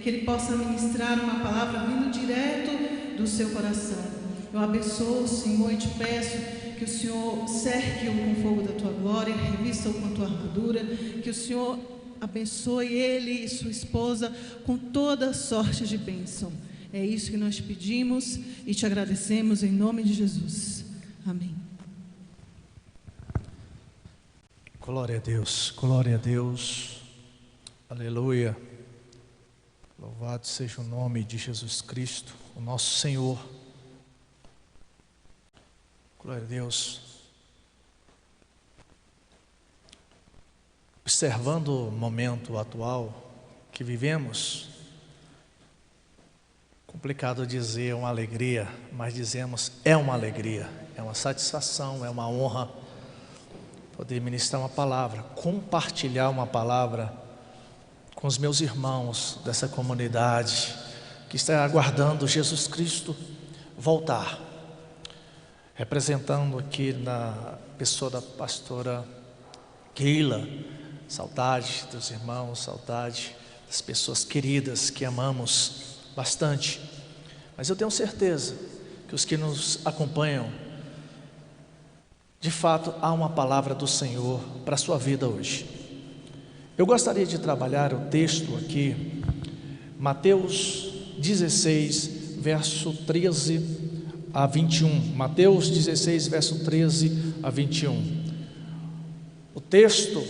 que Ele possa ministrar uma palavra vindo direto do seu coração. Eu abençoo, Senhor, e te peço que o Senhor cerque-o com o fogo da tua glória, revista-o com a tua armadura, que o Senhor abençoe ele e sua esposa com toda sorte de bênção. É isso que nós te pedimos e te agradecemos em nome de Jesus. Amém. Glória a Deus, glória a Deus, aleluia. Louvado seja o nome de Jesus Cristo, o nosso Senhor. Glória a Deus. Observando o momento atual que vivemos, complicado dizer uma alegria, mas dizemos é uma alegria, é uma satisfação, é uma honra poder ministrar uma palavra, compartilhar uma palavra com os meus irmãos dessa comunidade que está aguardando Jesus Cristo voltar. Representando aqui na pessoa da pastora Keila, saudade dos irmãos, saudade das pessoas queridas que amamos bastante. Mas eu tenho certeza que os que nos acompanham, de fato, há uma palavra do Senhor para a sua vida hoje. Eu gostaria de trabalhar o texto aqui, Mateus 16, verso 13 a 21. Mateus 16, verso 13 a 21. O texto,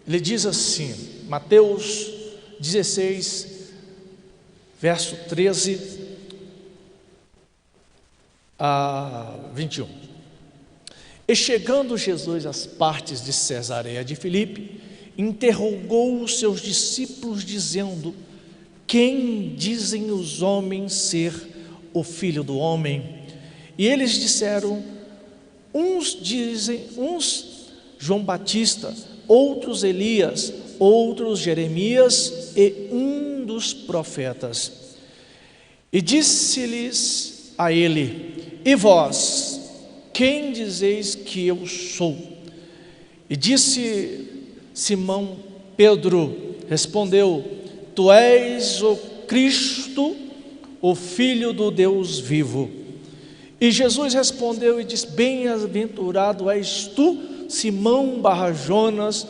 ele diz assim, Mateus 16, verso 13 a 21. E chegando Jesus às partes de Cesareia de Filipe, interrogou os seus discípulos dizendo: quem dizem os homens ser o Filho do Homem? E eles disseram: uns João Batista, outros Elias, outros Jeremias e um dos profetas. E disse-lhes a ele: e vós, quem dizeis que eu sou? E disse Simão Pedro, respondeu: tu és o Cristo, o Filho do Deus vivo. E Jesus respondeu e disse: bem-aventurado és tu, Simão Barra-Jonas,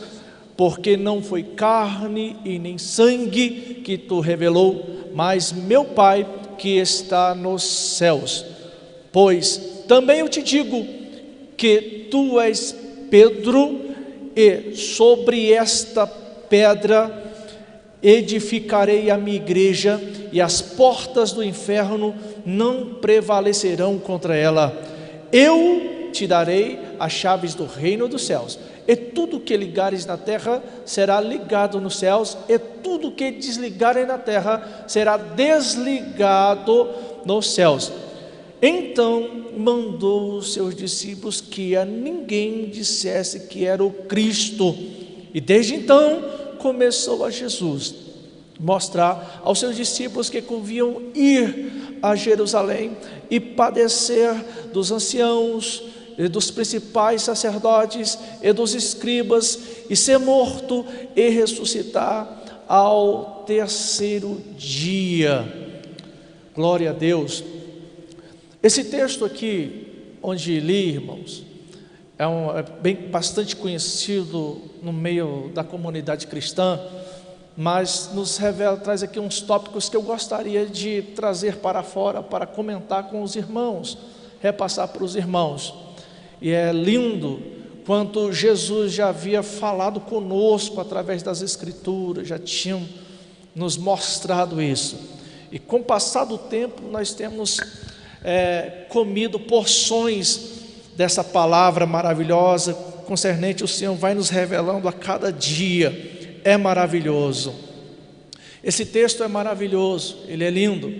porque não foi carne e nem sangue que tu revelou, mas meu Pai que está nos céus. Pois também eu te digo que tu és Pedro, e sobre esta pedra edificarei a minha igreja, e as portas do inferno não prevalecerão contra ela. Eu te darei as chaves do reino dos céus, e tudo que ligares na terra será ligado nos céus, e tudo que desligarem na terra será desligado nos céus. Então mandou os seus discípulos que a ninguém dissesse que era o Cristo. E desde então começou a Jesus mostrar aos seus discípulos que convinham ir a Jerusalém e padecer dos anciãos, e dos principais sacerdotes e dos escribas, e ser morto e ressuscitar ao terceiro dia. Glória a Deus. Esse texto aqui, onde li, irmãos, bastante conhecido no meio da comunidade cristã, mas nos revela, traz aqui uns tópicos que eu gostaria de trazer para fora, para comentar com os irmãos, repassar para os irmãos. E é lindo quanto Jesus já havia falado conosco através das Escrituras, já tinha nos mostrado isso. E com o passar do tempo nós temos comido porções dessa palavra maravilhosa concernente o Senhor vai nos revelando a cada dia. É maravilhoso. Esse texto é maravilhoso, ele é lindo,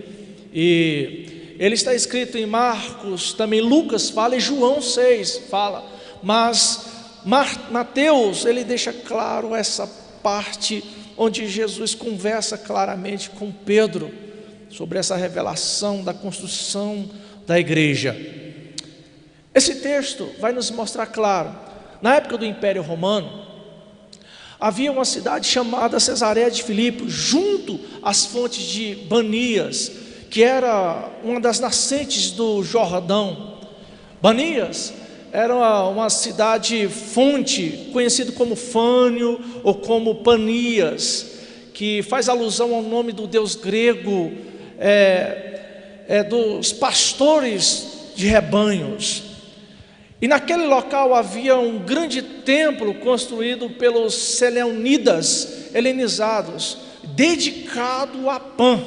e ele está escrito em Marcos, também Lucas fala, e João 6 fala, mas Mateus, ele deixa claro essa parte onde Jesus conversa claramente com Pedro sobre essa revelação da construção da igreja. Esse texto vai nos mostrar claro, na época do Império Romano, havia uma cidade chamada Cesareia de Filipe, junto às fontes de Banias, que era uma das nascentes do Jordão. Banias era uma cidade fonte, conhecida como Fânio ou como Panias, que faz alusão ao nome do deus grego, dos pastores de rebanhos. E naquele local havia um grande templo construído pelos seleunidas helenizados, dedicado a Pan.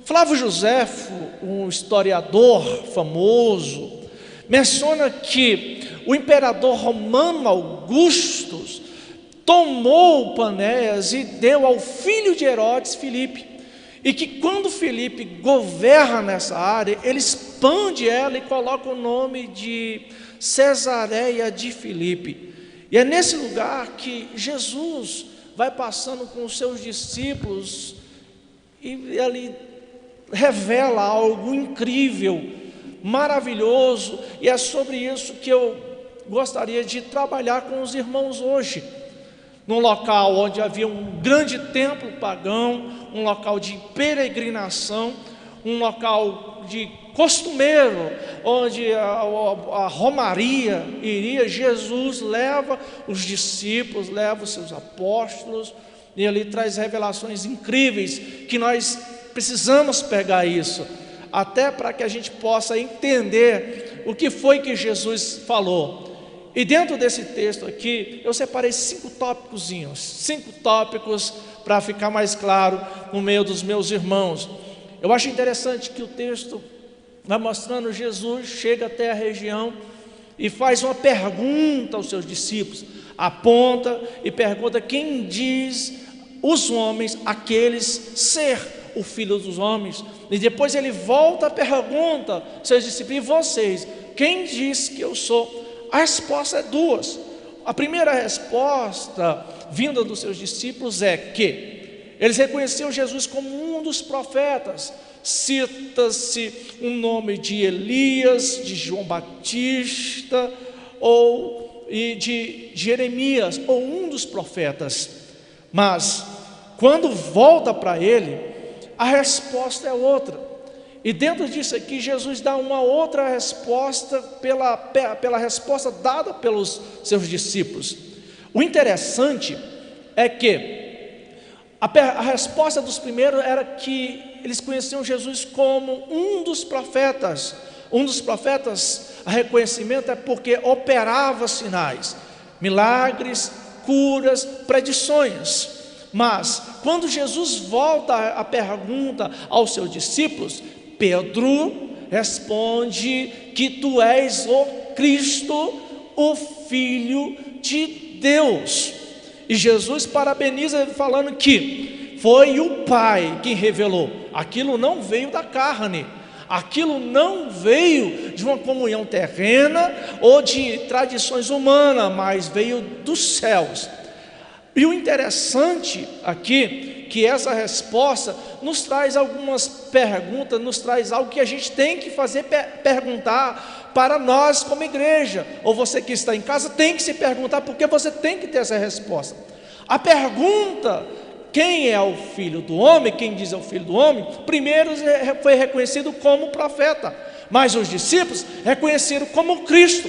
Flávio Joséfo, um historiador famoso, menciona que o imperador romano Augusto tomou Panéias e deu ao filho de Herodes, Filipe, e que quando Filipe governa nessa área, ele expande ela e coloca o nome de Cesareia de Filipe. E é nesse lugar que Jesus vai passando com os seus discípulos e ali revela algo incrível, maravilhoso, e é sobre isso que eu gostaria de trabalhar com os irmãos hoje. Num local onde havia um grande templo pagão, um local de peregrinação, um local de costumeiro, onde a romaria iria, Jesus leva os discípulos, leva os seus apóstolos, e ali traz revelações incríveis, que nós precisamos pegar isso, até para que a gente possa entender o que foi que Jesus falou. E dentro desse texto aqui, eu separei 5 tópicos para ficar mais claro no meio dos meus irmãos. Eu acho interessante que o texto vai mostrando Jesus chega até a região e faz uma pergunta aos seus discípulos, aponta e pergunta: quem diz os homens, aqueles, ser o Filho dos homens? E depois ele volta a pergunta aos seus discípulos: e vocês, quem diz que eu sou? A resposta é 2. A primeira resposta vinda dos seus discípulos é que eles reconheciam Jesus como um dos profetas. Cita-se um nome de Elias, de João Batista e de Jeremias, ou um dos profetas. Mas quando volta para ele, a resposta é outra. E dentro disso aqui, Jesus dá uma outra resposta pela resposta dada pelos seus discípulos. O interessante é que a resposta dos primeiros era que eles conheciam Jesus como um dos profetas. Um dos profetas, a reconhecimento é porque operava sinais, milagres, curas, predições. Mas quando Jesus volta a pergunta aos seus discípulos, Pedro responde que tu és o Cristo, o Filho de Deus. E Jesus parabeniza falando que foi o Pai quem revelou. Aquilo não veio da carne, aquilo não veio de uma comunhão terrena ou de tradições humanas, mas veio dos céus. E o interessante aqui, que essa resposta nos traz algumas perguntas, nos traz algo que a gente tem que fazer, perguntar para nós como igreja, ou você que está em casa tem que se perguntar, porque você tem que ter essa resposta. A pergunta, quem é o Filho do Homem, quem diz é o Filho do Homem, primeiro foi reconhecido como profeta, mas os discípulos reconheceram como Cristo.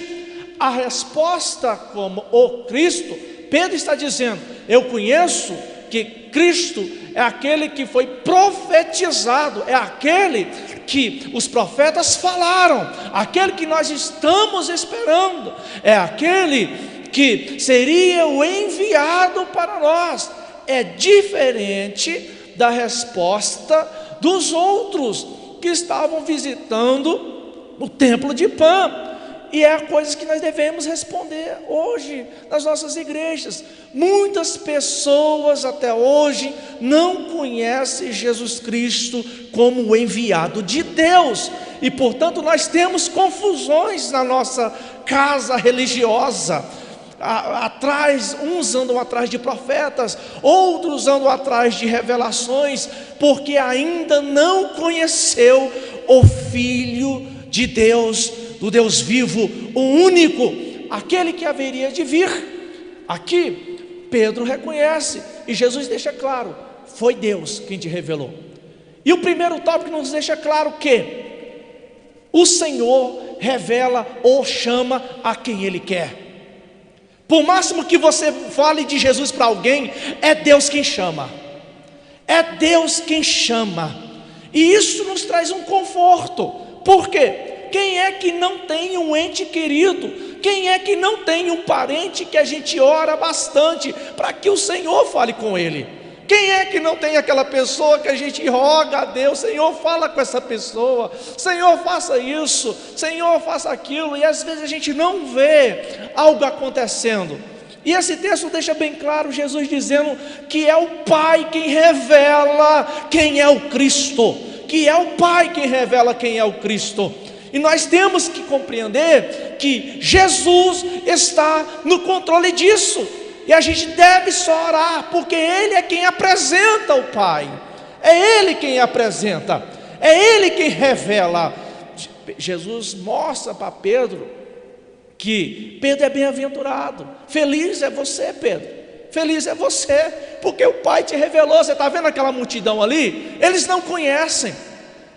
A resposta como o Cristo, Pedro está dizendo: eu conheço que Cristo é aquele que foi profetizado, é aquele que os profetas falaram, aquele que nós estamos esperando, é aquele que seria o enviado para nós. É diferente da resposta dos outros que estavam visitando o templo de Pan. E é a coisa que nós devemos responder hoje nas nossas igrejas. Muitas pessoas até hoje não conhecem Jesus Cristo como o enviado de Deus. E portanto nós temos confusões na nossa casa religiosa. Uns andam atrás de profetas, outros andam atrás de revelações, porque ainda não conheceu o Filho de Deus, do Deus vivo, o único, aquele que haveria de vir. Aqui Pedro reconhece, e Jesus deixa claro: foi Deus quem te revelou. E o primeiro tópico nos deixa claro que o Senhor revela ou chama a quem Ele quer. Por máximo que você fale de Jesus para alguém, é Deus quem chama. É Deus quem chama. E isso nos traz um conforto. Por quê? Quem é que não tem um ente querido? Quem é que não tem um parente que a gente ora bastante para que o Senhor fale com ele? Quem é que não tem aquela pessoa que a gente roga a Deus: Senhor, fala com essa pessoa, Senhor, faça isso, Senhor, faça aquilo, e às vezes a gente não vê algo acontecendo. E esse texto deixa bem claro Jesus dizendo que é o Pai quem revela quem é o Cristo, que é o Pai quem revela quem é o Cristo. E nós temos que compreender que Jesus está no controle disso, e a gente deve só orar, porque Ele é quem apresenta o Pai, é Ele quem apresenta, é Ele quem revela. Jesus mostra para Pedro que Pedro é bem-aventurado. Feliz é você, Pedro, feliz é você, porque o Pai te revelou. Você está vendo aquela multidão ali? Eles não conhecem,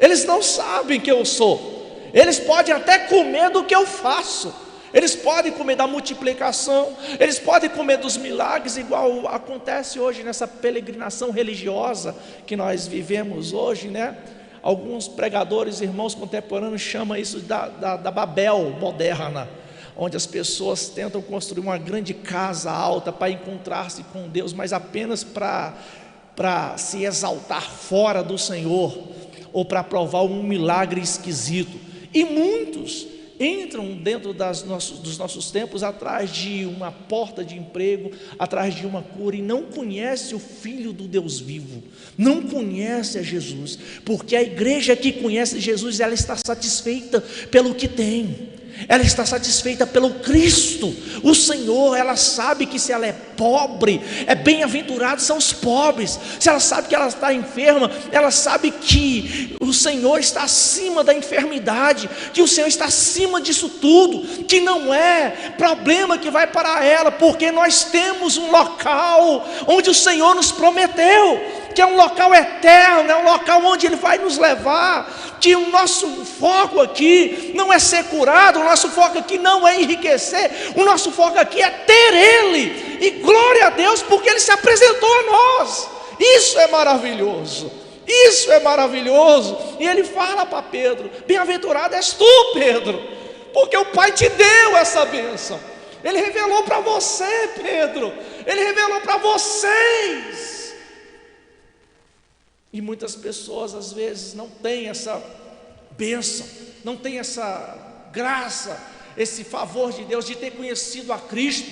eles não sabem que eu sou. Eles podem até comer do que eu faço, eles podem comer da multiplicação, eles podem comer dos milagres, igual acontece hoje nessa peregrinação religiosa que nós vivemos hoje, né? Alguns pregadores, irmãos contemporâneos, chamam isso da Babel moderna, onde as pessoas tentam construir uma grande casa alta para encontrar-se com Deus, mas apenas para se exaltar fora do Senhor, ou para provar um milagre esquisito. E muitos entram dentro dos nossos tempos atrás de uma porta de emprego, atrás de uma cura, e não conhece o Filho do Deus vivo, não conhece a Jesus, porque a igreja que conhece Jesus, ela está satisfeita pelo que tem, ela está satisfeita pelo Cristo, o Senhor. Ela sabe que se ela é pobre, é bem-aventurado são os pobres. Se ela sabe que ela está enferma, ela sabe que o Senhor está acima da enfermidade, que o Senhor está acima disso tudo, que não é problema que vai parar ela, porque nós temos um local onde o Senhor nos prometeu, que é um local eterno, é um local onde Ele vai nos levar, que o nosso foco aqui não é ser curado, o nosso foco aqui não é enriquecer, o nosso foco aqui é ter Ele, e glória a Deus, porque Ele se apresentou a nós. Isso é maravilhoso, isso é maravilhoso. E Ele fala para Pedro: bem-aventurado és tu, Pedro, porque o Pai te deu essa bênção. Ele revelou para você, Pedro, Ele revelou para vocês. E muitas pessoas às vezes não têm essa bênção, não têm essa graça, esse favor de Deus de ter conhecido a Cristo.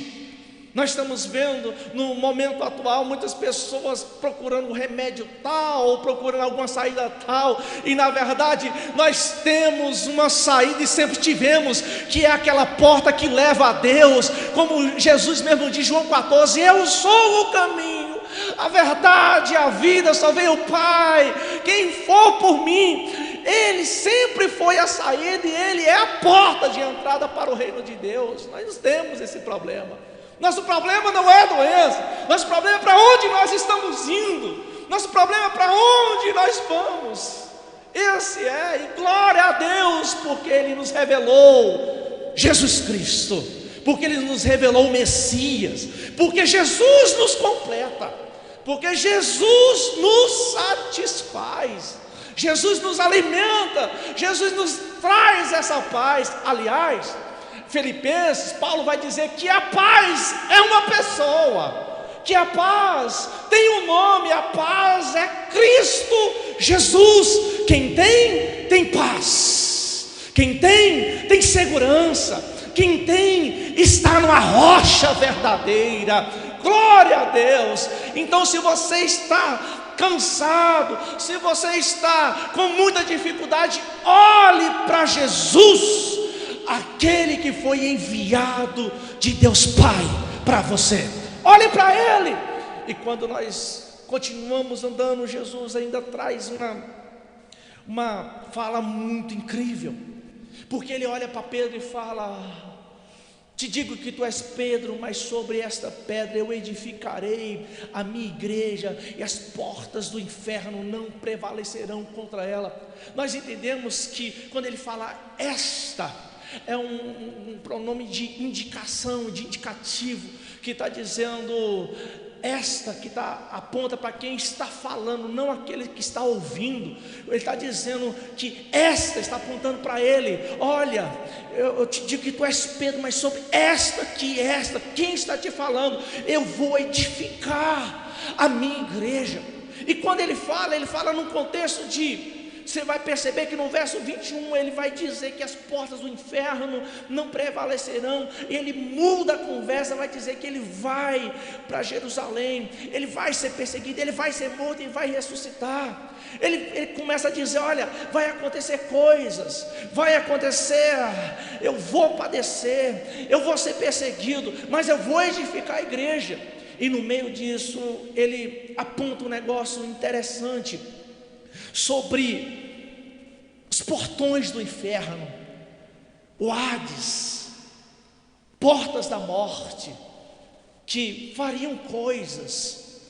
Nós estamos vendo no momento atual muitas pessoas procurando um remédio tal, ou procurando alguma saída tal, e na verdade nós temos uma saída e sempre tivemos, que é aquela porta que leva a Deus, como Jesus mesmo diz, João 14: eu sou o caminho, a verdade e a vida, só vem o Pai. Quem for por mim, Ele sempre foi a saída, e Ele é a porta de entrada para o reino de Deus. Nós não temos esse problema. Nosso problema não é a doença, nosso problema é para onde nós estamos indo, nosso problema é para onde nós vamos. Esse é, e glória a Deus, porque Ele nos revelou Jesus Cristo, porque Ele nos revelou o Messias, porque Jesus nos completa, porque Jesus nos satisfaz, Jesus nos alimenta, Jesus nos traz essa paz. Aliás, Filipenses, Paulo vai dizer que a paz é uma pessoa, que a paz tem um nome, a paz é Cristo Jesus. Quem tem paz, quem tem segurança, quem tem está numa rocha verdadeira. Glória a Deus. Então, se você está cansado, se você está com muita dificuldade, olhe para Jesus, aquele que foi enviado de Deus Pai para você. Olhe para Ele. E quando nós continuamos andando, Jesus ainda traz uma fala muito incrível, porque Ele olha para Pedro e fala: Te digo que tu és Pedro, mas sobre esta pedra eu edificarei a minha igreja, e as portas do inferno não prevalecerão contra ela. Nós entendemos que quando ele fala esta, é um pronome de indicação, de indicativo, que está dizendo esta, que aponta para quem está falando, não aquele que está ouvindo. Ele está dizendo que esta está apontando para ele. Olha, eu te digo que tu és Pedro, mas sobre esta, quem está te falando? Eu vou edificar a minha igreja. E quando ele fala num contexto de... Você vai perceber que no verso 21 ele vai dizer que as portas do inferno não prevalecerão. Ele muda a conversa, vai dizer que ele vai para Jerusalém, ele vai ser perseguido, ele vai ser morto e vai ressuscitar. Ele começa a dizer: olha, vai acontecer coisas, vai acontecer, eu vou padecer, eu vou ser perseguido, mas eu vou edificar a igreja. E no meio disso ele aponta um negócio interessante sobre os portões do inferno, o Hades, portas da morte, que fariam coisas,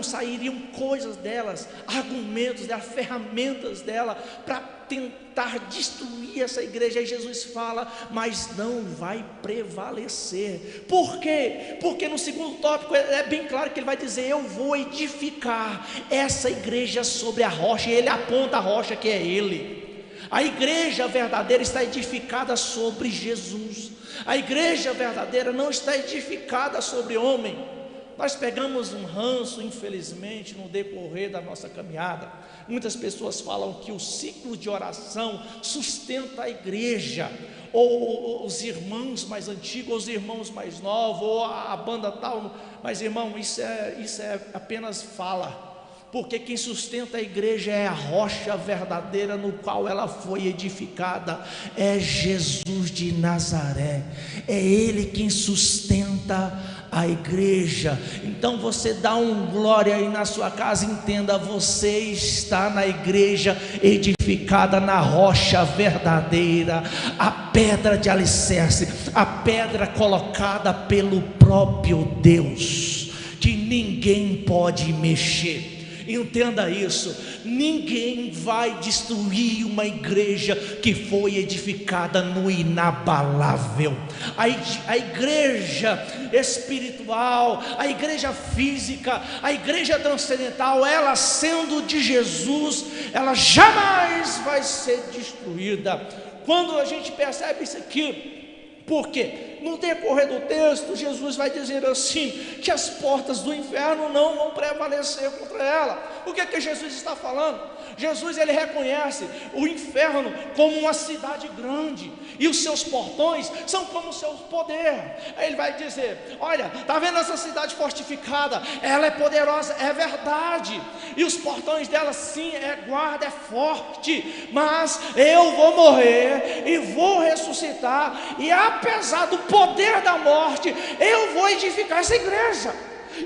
sairiam coisas delas, argumentos delas, ferramentas dela, para tentar destruir essa igreja. E Jesus fala: mas não vai prevalecer. Por quê? Porque no segundo tópico é bem claro que ele vai dizer: eu vou edificar essa igreja sobre a rocha. E ele aponta a rocha, que é ele. A igreja verdadeira está edificada sobre Jesus. A igreja verdadeira não está edificada sobre homem. Nós pegamos um ranço, infelizmente, no decorrer da nossa caminhada. Muitas pessoas falam que o ciclo de oração sustenta a igreja, ou os irmãos mais antigos, ou os irmãos mais novos, ou a banda tal. Mas, irmão, isso é apenas fala. Porque quem sustenta a igreja é a rocha verdadeira no qual ela foi edificada, é Jesus de Nazaré. É Ele quem sustenta a igreja. Então você dá um glória aí na sua casa, entenda: você está na igreja edificada na rocha verdadeira, a pedra de alicerce, a pedra colocada pelo próprio Deus, que ninguém pode mexer. Entenda isso: ninguém vai destruir uma igreja que foi edificada no inabalável. A igreja espiritual, a igreja física, a igreja transcendental, ela sendo de Jesus, ela jamais vai ser destruída. Quando a gente percebe isso aqui, porque no decorrer do texto Jesus vai dizer assim, que as portas do inferno não vão prevalecer contra ela. O que é que Jesus está falando? Jesus, ele reconhece o inferno como uma cidade grande, e os seus portões são como o seu poder. Aí ele vai dizer: olha, está vendo essa cidade fortificada? Ela é poderosa, é verdade, e os portões dela sim, é guarda, é forte, mas eu vou morrer e vou ressuscitar, e apesar do poder da morte, eu vou edificar essa igreja,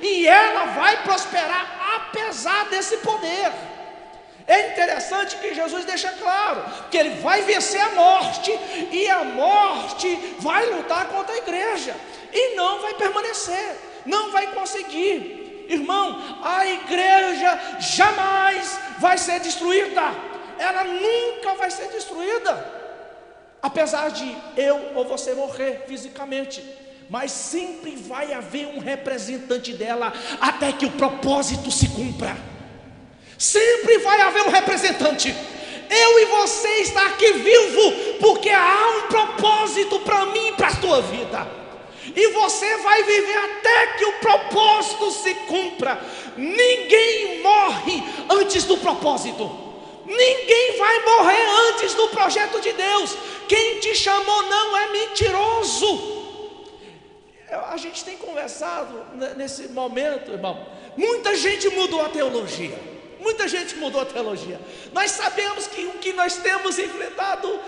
e ela vai prosperar apesar desse poder. É interessante que Jesus deixa claro que ele vai vencer a morte, e a morte vai lutar contra a igreja, e não vai permanecer, não vai conseguir. Irmão, a igreja jamais vai ser destruída, ela nunca vai ser destruída, apesar de eu ou você morrer fisicamente, mas sempre vai haver um representante dela até que o propósito se cumpra. Sempre vai haver um representante. Eu e você está aqui vivo porque há um propósito para mim e para a tua vida, e você vai viver até que o propósito se cumpra. Ninguém morre antes do propósito, ninguém vai morrer antes do projeto de Deus. Quem te chamou não é mentiroso. A gente tem conversado nesse momento, irmão. Muita gente mudou a teologia. Muita gente mudou a teologia. Nós sabemos que o que nós temos enfrentado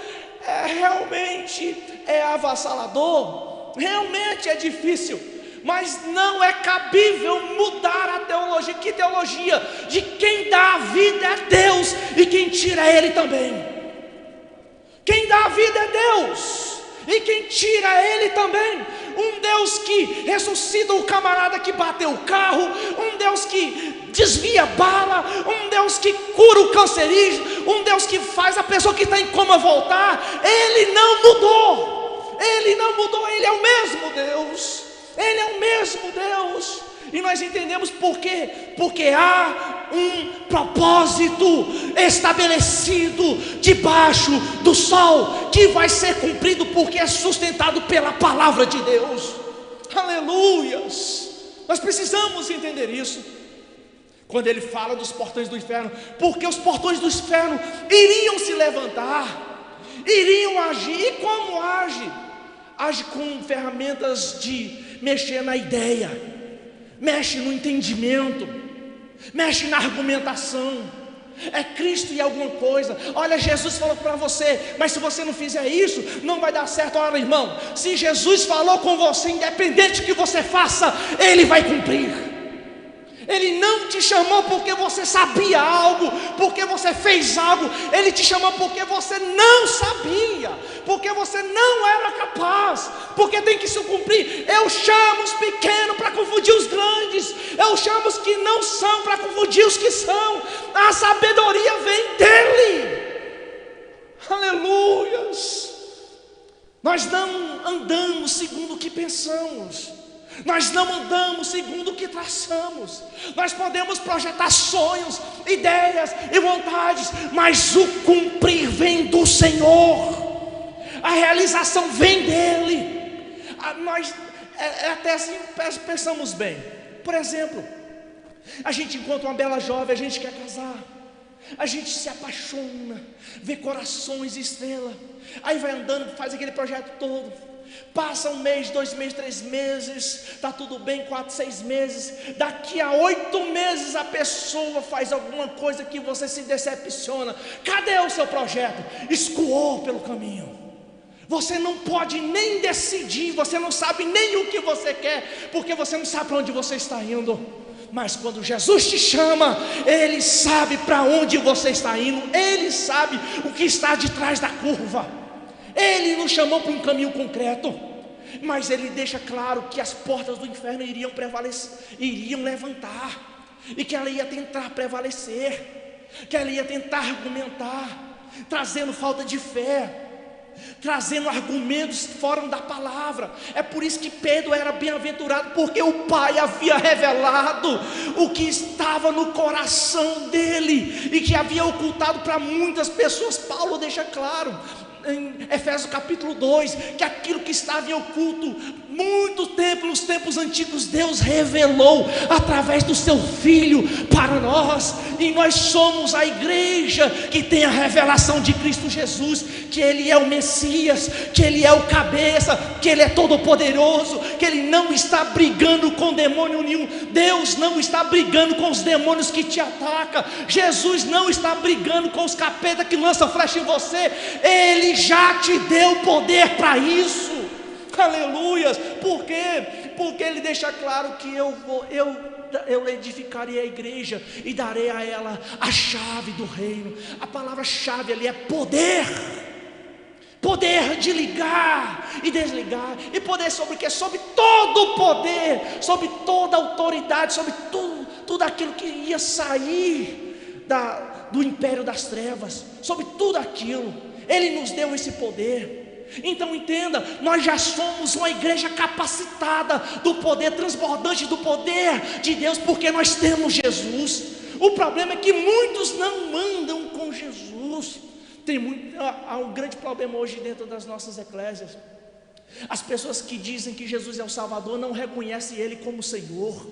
realmente é avassalador, realmente é difícil, mas não é cabível mudar a teologia. Que teologia? De quem dá a vida é Deus, e quem tira é Ele também. Quem dá a vida é Deus, e quem tira ele também. Um Deus que ressuscita o camarada que bateu o carro, um Deus que desvia bala, um Deus que cura o cancerígeno, um Deus que faz a pessoa que está em coma voltar. Ele não mudou, Ele não mudou, Ele é o mesmo Deus, Ele é o mesmo Deus. E nós entendemos por quê? Porque há um propósito estabelecido debaixo do sol, que vai ser cumprido porque é sustentado pela palavra de Deus. Aleluias! Nós precisamos entender isso. Quando ele fala dos portões do inferno, porque os portões do inferno iriam se levantar, iriam agir. E como age? Age com ferramentas de mexer na ideia, mexe no entendimento, mexe na argumentação. É Cristo e alguma coisa. Olha, Jesus falou para você, mas se você não fizer isso, não vai dar certo. Olha, irmão, se Jesus falou com você, independente do que você faça, Ele vai cumprir. Ele não te chamou porque você sabia algo, porque você fez algo. Ele te chamou porque você não sabia, porque você não era capaz, porque tem que se cumprir. Eu chamo os pequenos para confundir os grandes, eu chamo os que não são para confundir os que são. A sabedoria vem dele. Aleluias! Nós não andamos segundo o que pensamos, nós não andamos segundo o que traçamos. Nós podemos projetar sonhos, ideias e vontades, mas o cumprir vem do Senhor, a realização vem dele. Nós até assim pensamos bem. Por exemplo, a gente encontra uma bela jovem, a gente quer casar, a gente se apaixona, vê corações e estrela, aí vai andando, faz aquele projeto todo. Passa 1 mês, 2 meses, 3 meses, está tudo bem, 4, 6 meses. Daqui a 8 meses a pessoa faz alguma coisa que você se decepciona. Cadê o seu projeto? Escoou pelo caminho. Você não pode nem decidir, você não sabe nem o que você quer, porque você não sabe para onde você está indo. Mas quando Jesus te chama, Ele sabe para onde você está indo, Ele sabe o que está de trás da curva. Ele nos chamou para um caminho concreto, mas Ele deixa claro que as portas do inferno iriam prevalecer, iriam levantar, e que ela ia tentar prevalecer, que ela ia tentar argumentar, trazendo falta de fé, trazendo argumentos fora da palavra. É por isso que Pedro era bem-aventurado, porque o Pai havia revelado o que estava no coração dele, e que havia ocultado para muitas pessoas. Paulo deixa claro em Efésios capítulo 2, que aquilo que estava em oculto muito tempo, nos tempos antigos, Deus revelou através do seu Filho para nós. E nós somos a igreja que tem a revelação de Cristo Jesus, que Ele é o Messias, que Ele é o cabeça, que Ele é todo poderoso, que Ele não está brigando com demônio nenhum. Deus não está brigando com os demônios que te atacam. Jesus não está brigando com os capetas que lançam flecha em você. Ele já te deu poder para isso. Aleluias. Por quê? Porque Ele deixa claro que eu edificarei a igreja e darei a ela a chave do reino. A palavra chave ali é poder. Poder de ligar e desligar. E poder sobre o quê? Sobre todo o poder, sobre toda a autoridade, sobre tudo aquilo que ia sair do império das trevas, sobre tudo aquilo. Ele nos deu esse poder. Então entenda, nós já somos uma igreja capacitada do poder transbordante, do poder de Deus, porque nós temos Jesus. O problema é que muitos não andam com Jesus. Há um grande problema hoje dentro das nossas eclésias. As pessoas que dizem que Jesus é o Salvador não reconhecem Ele como Senhor.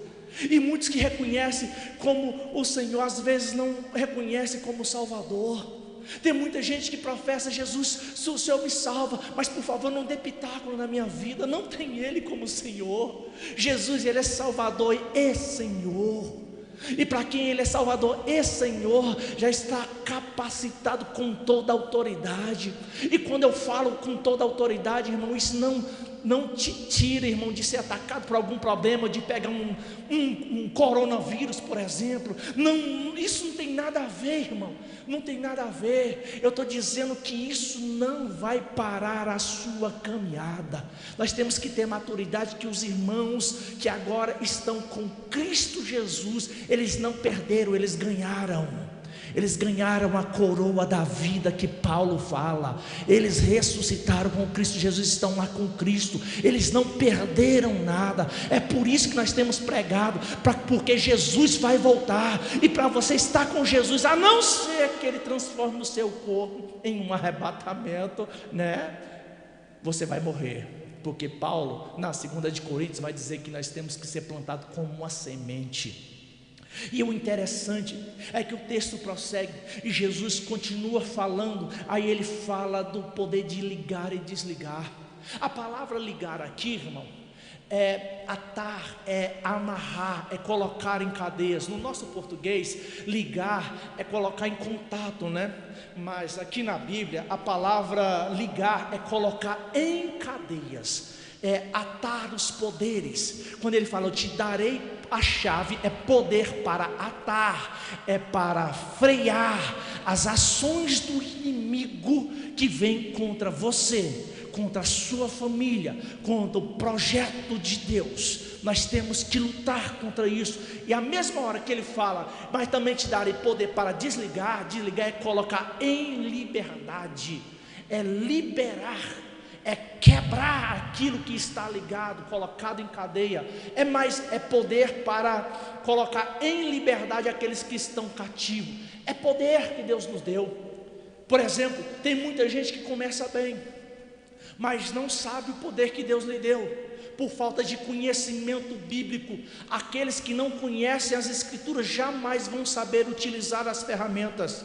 E muitos que reconhecem como o Senhor, às vezes não reconhecem como Salvador. Tem muita gente que professa: Jesus, se o Senhor me salva, mas por favor não dê pitáculo na minha vida. Não tem Ele como Senhor. Jesus, Ele é Salvador e Senhor. E para quem Ele é Salvador e Senhor, já está capacitado com toda a autoridade. E quando eu falo com toda a autoridade, irmão, isso não não te tira, irmão, de ser atacado por algum problema, de pegar um coronavírus, por exemplo. Não, isso não tem nada a ver, irmão, não tem nada a ver. Eu estou dizendo que isso não vai parar a sua caminhada. Nós temos que ter maturidade, que os irmãos que agora estão com Cristo Jesus, eles não perderam, eles ganharam. Eles ganharam a coroa da vida que Paulo fala. Eles ressuscitaram com Cristo Jesus, estão lá com Cristo. Eles não perderam nada. É por isso que nós temos pregado, porque Jesus vai voltar. E para você estar com Jesus, a não ser que Ele transforme o seu corpo em um arrebatamento, né? Você vai morrer. Porque Paulo, na 2 de Coríntios, vai dizer que nós temos que ser plantados como uma semente. E o interessante é que o texto prossegue e Jesus continua falando. Aí ele fala do poder de ligar e desligar. A palavra ligar aqui, irmão, é atar, é amarrar, é colocar em cadeias. No nosso português, ligar é colocar em contato, né? Mas aqui na Bíblia, a palavra ligar é colocar em cadeias, é atar os poderes. Quando ele fala, eu te darei a chave, é poder para atar, é para frear as ações do inimigo que vem contra você, contra a sua família, contra o projeto de Deus. Nós temos que lutar contra isso. E a mesma hora que ele fala, mas também te darei poder para desligar. Desligar é colocar em liberdade, é liberar, é quebrar aquilo que está ligado, colocado em cadeia. É poder para colocar em liberdade aqueles que estão cativos. É poder que Deus nos deu. Por exemplo, tem muita gente que começa bem, mas não sabe o poder que Deus lhe deu, por falta de conhecimento bíblico. Aqueles que não conhecem as Escrituras jamais vão saber utilizar as ferramentas.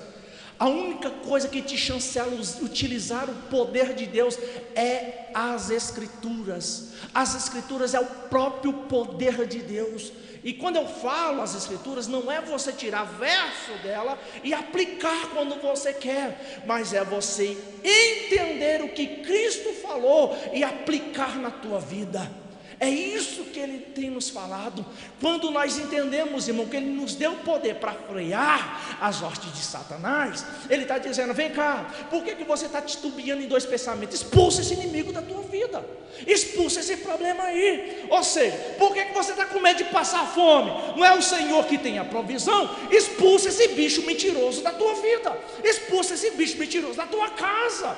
A única coisa que te chancela utilizar o poder de Deus é as Escrituras. As Escrituras é o próprio poder de Deus. E quando eu falo as Escrituras, não é você tirar verso dela e aplicar quando você quer, mas é você entender o que Cristo falou e aplicar na tua vida. É isso que Ele tem nos falado. Quando nós entendemos, irmão, que Ele nos deu poder para frear as hostes de Satanás, Ele está dizendo, vem cá, por que você está titubeando em dois pensamentos? Expulsa esse inimigo da tua vida, expulsa esse problema aí. Ou seja, por que você está com medo de passar fome? Não é o Senhor que tem a provisão? Expulsa esse bicho mentiroso da tua vida, expulsa esse bicho mentiroso da tua casa.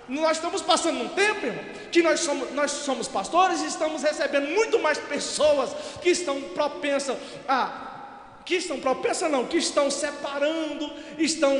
Nós estamos passando um tempo, irmão, que nós somos pastores e estamos recebendo muito mais pessoas que estão propensas que estão separando, estão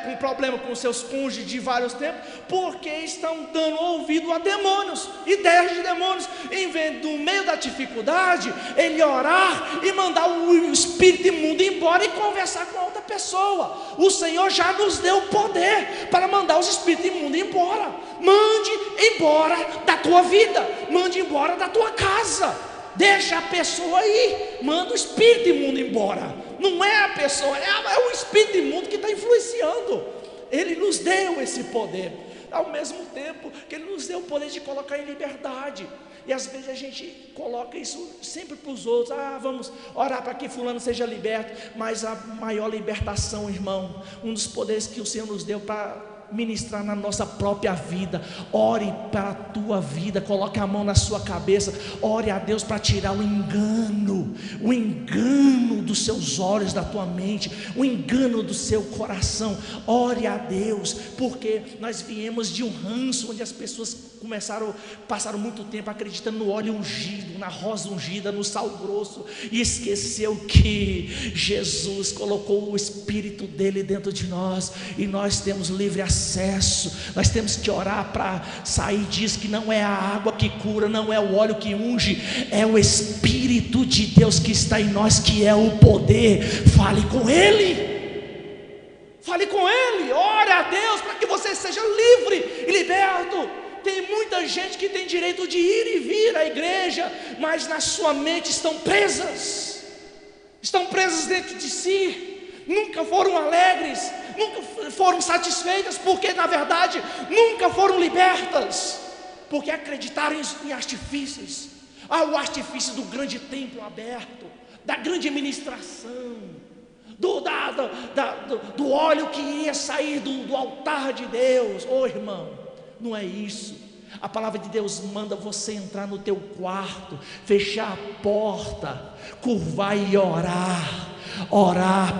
com problema com seus cônjuges de vários tempos, porque estão dando ouvido a demônios, ideias de demônios, em vez do meio da dificuldade, ele orar e mandar o espírito imundo embora e conversar com a outra pessoa. O Senhor já nos deu poder para mandar os espíritos imundos embora. Mande embora da tua vida, mande embora da tua casa. Deixa a pessoa aí, manda o espírito imundo embora. Não é a pessoa, é o espírito imundo que está influenciando. Ele nos deu esse poder, ao mesmo tempo que Ele nos deu o poder de colocar em liberdade. E às vezes a gente coloca isso sempre para os outros. Vamos orar para que fulano seja liberto. Mas a maior libertação, irmão, um dos poderes que o Senhor nos deu para ministrar na nossa própria vida. Ore para a tua vida, coloque a mão na sua cabeça, ore a Deus para tirar o engano dos seus olhos, da tua mente, o engano do seu coração. Ore a Deus, porque nós viemos de um ranço onde as pessoas passaram muito tempo acreditando no óleo ungido, na rosa ungida, no sal grosso, e esqueceu que Jesus colocou o Espírito dele dentro de nós, e nós temos livre acesso. Nós temos que orar para sair disso, que não é a água que cura, não é o óleo que unge, é o Espírito de Deus que está em nós, que é o poder. Fale com Ele, ore a Deus para que você seja livre e liberto. Tem muita gente que tem direito de ir e vir à igreja, mas na sua mente estão presas dentro de si, nunca foram alegres, nunca foram satisfeitas, porque na verdade nunca foram libertas. porque acreditaram em artifícios. O artifício do grande templo aberto, da grande ministração, do óleo que iria sair do altar de Deus. Irmão, não é isso. A palavra de Deus manda você entrar no teu quarto, fechar a porta, curvar e orar,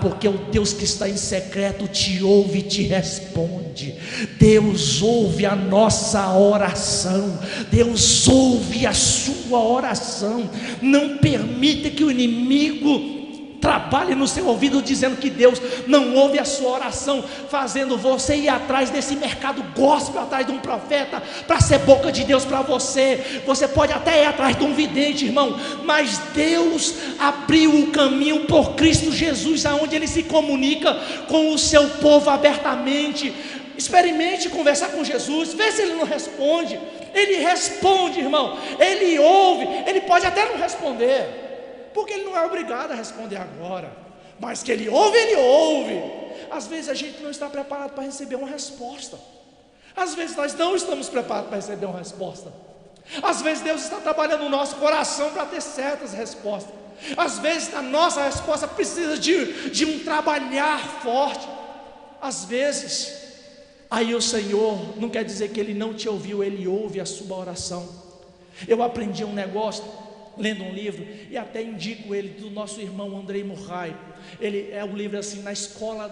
porque o Deus que está em secreto te ouve e te responde. Deus ouve a nossa oração, Deus ouve a sua oração. Não permita que o inimigo trabalhe no seu ouvido dizendo que Deus não ouve a sua oração, fazendo você ir atrás desse mercado gospel, atrás de um profeta, para ser boca de Deus para você. Você pode até ir atrás de um vidente, irmão, mas Deus abriu o caminho por Cristo Jesus, aonde Ele se comunica com o seu povo abertamente. Experimente conversar com Jesus, vê se Ele não responde. Ele responde, irmão, Ele ouve. Ele pode até não responder, porque Ele não é obrigado a responder agora, mas que Ele ouve, Ele ouve. Às vezes a gente não está preparado para receber uma resposta. Às vezes nós não estamos preparados para receber uma resposta. Às vezes Deus está trabalhando no nosso coração para ter certas respostas. Às vezes a nossa resposta precisa de um trabalhar forte. Às vezes, aí o Senhor não quer dizer que Ele não te ouviu, Ele ouve a sua oração. Eu aprendi um negócio lendo um livro, e até indico ele, do nosso irmão Andrei Murray. Ele é um livro assim, na escola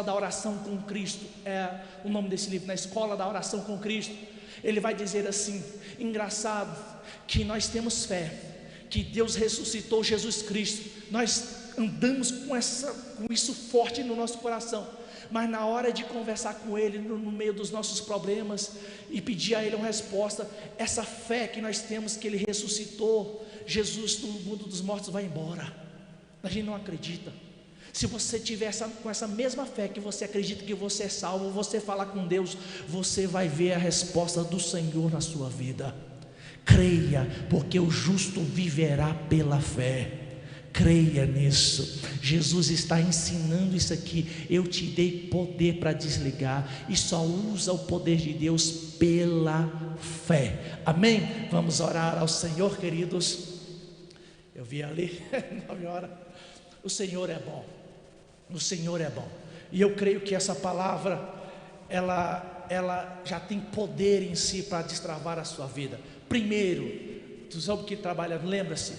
da oração com Cristo, é o nome desse livro, Na Escola da Oração com Cristo. Ele vai dizer assim: engraçado que nós temos fé que Deus ressuscitou Jesus Cristo, nós andamos com isso forte no nosso coração, mas na hora de conversar com Ele no meio dos nossos problemas e pedir a Ele uma resposta, essa fé que nós temos que Ele ressuscitou Jesus do mundo dos mortos vai embora. A gente não acredita. Se você tiver com essa mesma fé que você acredita que você é salvo, você falar com Deus, você vai ver a resposta do Senhor na sua vida. Creia, porque o justo viverá pela fé. Creia nisso. Jesus está ensinando isso aqui. Eu te dei poder para desligar, e só usa o poder de Deus pela fé. Amém? Vamos orar ao Senhor, queridos. Eu vi ali 9 horas. O Senhor é bom. O Senhor é bom. E eu creio que essa palavra ela já tem poder em si para destravar a sua vida. Primeiro, tu sabe que trabalha, lembra-se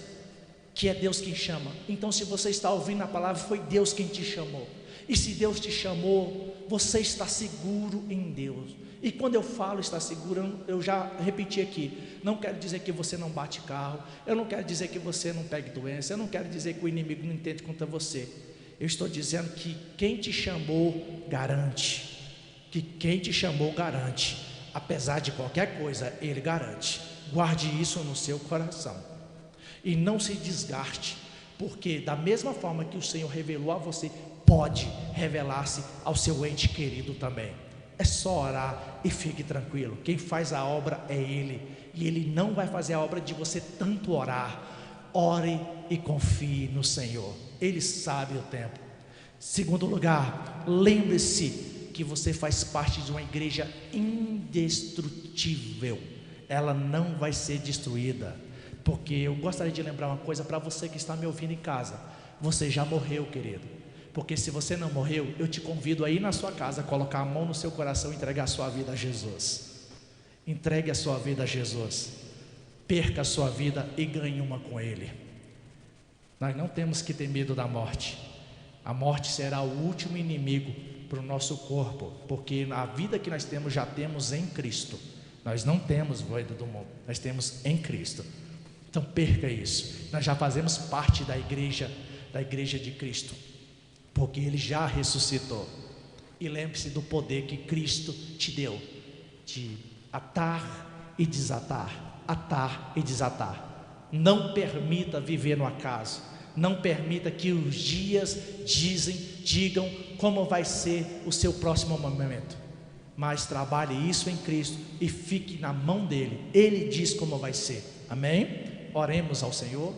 que é Deus quem chama. Então, se você está ouvindo a palavra, foi Deus quem te chamou. E se Deus te chamou, você está seguro em Deus. E quando eu falo estar seguro, eu já repeti aqui, não quero dizer que você não bate carro, eu não quero dizer que você não pegue doença, eu não quero dizer que o inimigo não entende contra você. Eu estou dizendo que quem te chamou garante. Que quem te chamou garante. Apesar de qualquer coisa, Ele garante. Guarde isso no seu coração. E não se desgaste, porque da mesma forma que o Senhor revelou a você, pode revelar-se ao seu ente querido também. É só orar e fique tranquilo. Quem faz a obra é Ele, e Ele não vai fazer a obra de você tanto orar. Ore e confie no Senhor, Ele sabe o tempo. Segundo lugar, lembre-se que você faz parte de uma igreja indestrutível. Ela não vai ser destruída. Porque eu gostaria de lembrar uma coisa para você que está me ouvindo em casa: você já morreu, querido. Porque se você não morreu, eu te convido a ir na sua casa, colocar a mão no seu coração e entregar a sua vida a Jesus. Entregue a sua vida a Jesus. Perca a sua vida e ganhe uma com Ele. Nós não temos que ter medo da morte. A morte será o último inimigo para o nosso corpo, porque a vida que nós temos, já temos em Cristo. Nós não temos vida do mundo, nós temos em Cristo. Então perca isso. Nós já fazemos parte da igreja de Cristo, porque Ele já ressuscitou. E lembre-se do poder que Cristo te deu, de atar e desatar, atar e desatar. Não permita viver no acaso. Não permita que os dias digam como vai ser o seu próximo momento. Mas trabalhe isso em Cristo e fique na mão dEle. Ele diz como vai ser. Amém? Oremos ao Senhor.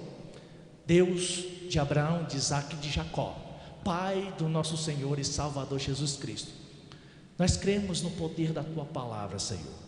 Deus de Abraão, de Isaac e de Jacó, Pai do nosso Senhor e Salvador Jesus Cristo, nós cremos no poder da Tua palavra, Senhor.